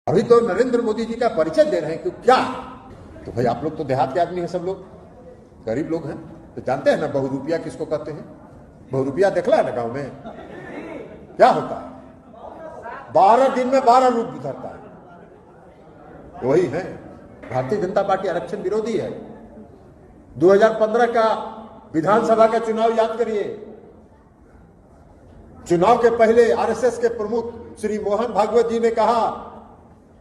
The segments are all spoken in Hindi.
अभी तो नरेंद्र मोदी जी का परिचय दे रहे हैं कि क्या, तो भाई आप लोग तो देहात के आदमी हैं, सब लोग गरीब लोग हैं, तो जानते हैं ना बहुरूपिया किसको कहते हैं। बहुरूपिया देखला है ना गांव में क्या होता है, 12 दिन में 12 रूप धरता है, वही है। भारतीय जनता पार्टी आरक्षण विरोधी है। 2015 का विधानसभा का चुनाव याद करिए। चुनाव के पहले आरएसएस के प्रमुख श्री मोहन भागवत जी ने कहा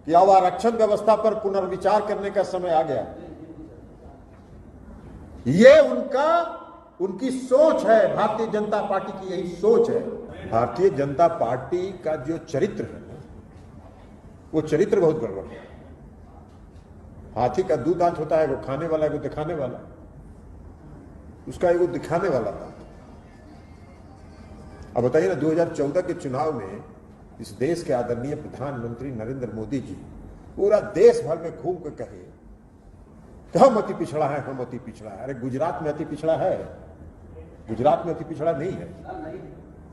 कि अब आरक्षण व्यवस्था पर पुनर्विचार करने का समय आ गया। ये उनकी सोच है, भारतीय जनता पार्टी की यही सोच है। भारतीय जनता पार्टी का जो चरित्र है वो चरित्र बहुत गड़बड़ है। हाथी का दो दांत होता है, वो खाने वाला है, वो दिखाने वाला। उसका एगो दिखाने वाला था। अब बताइए ना, 2014 के चुनाव में इस देश के आदरणीय प्रधानमंत्री नरेंद्र मोदी जी पूरा देश भर में घूम के कहे कि हम अति पिछड़ा है, हम अति पिछड़ा है। अरे गुजरात में अति पिछड़ा है? गुजरात में अति पिछड़ा नहीं है।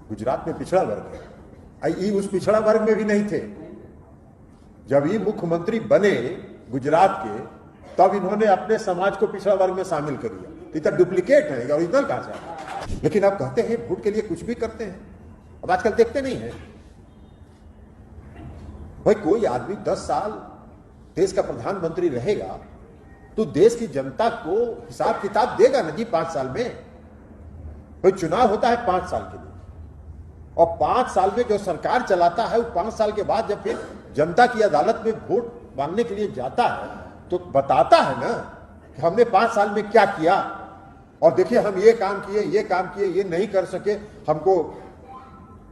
गुजरात में पिछड़ा वर्ग है। ये उस पिछड़ा वर्ग में भी नहीं थे। जब ये मुख्यमंत्री बने गुजरात के, तब इन्होंने अपने समाज को पिछड़ा वर्ग में शामिल कर लिया। तो डुप्लीकेट है, ओरिजिनल कहां से है? लेकिन आप कहते हैं वोट के लिए कुछ भी करते हैं। अब आजकल देखते नहीं है भाई, कोई आदमी 10 साल देश का प्रधानमंत्री रहेगा तो देश की जनता को हिसाब किताब देगा ना जी। 5 साल में कोई चुनाव होता है 5 साल के लिए, और 5 साल में जो सरकार चलाता है वो 5 साल के बाद जब फिर जनता की अदालत में वोट मांगने के लिए जाता है तो बताता है ना कि हमने 5 साल में क्या किया, और देखिए हम ये काम किए, ये काम किए, ये नहीं कर सके, हमको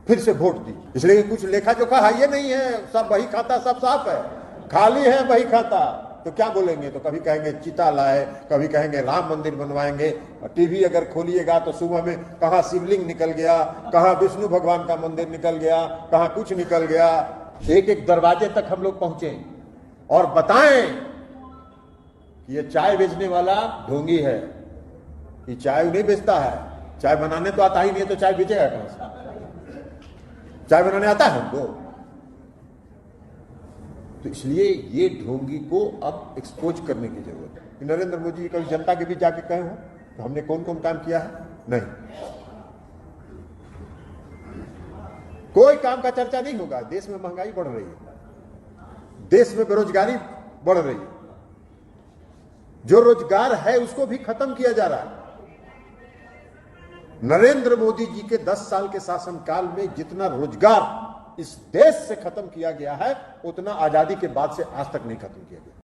फिर से वोट दी। इसलिए कुछ लेखा जोखा है ये नहीं है, सब बही खाता सब साफ है, खाली है बही खाता। तो क्या बोलेंगे? तो कभी कहेंगे चिता लाए, कभी कहेंगे राम मंदिर बनवाएंगे। टीवी अगर खोलिएगा तो सुबह में कहां शिवलिंग निकल गया, कहां विष्णु भगवान का मंदिर निकल गया, कहां कुछ निकल गया। एक एक दरवाजे तक हम लोग पहुंचे और बताएं कि ये चाय बेचने वाला ढोंगी है, कि चाय नहीं बेचता है, चाय बनाने तो आता ही नहीं, तो चाय बेचेगा कहां से? चाय बनाने आता है हमको? तो इसलिए ये ढोंगी को अब एक्सपोज करने की जरूरत है। नरेंद्र मोदी जी कभी जनता के बीच जाके कहे हो तो हमने कौन कौन काम किया है? नहीं, कोई काम का चर्चा नहीं होगा। देश में महंगाई बढ़ रही है, देश में बेरोजगारी बढ़ रही है, जो रोजगार है उसको भी खत्म किया जा रहा है। नरेंद्र मोदी जी के 10 साल के शासनकाल में जितना रोजगार इस देश से खत्म किया गया है, उतना आजादी के बाद से आज तक नहीं खत्म किया गया।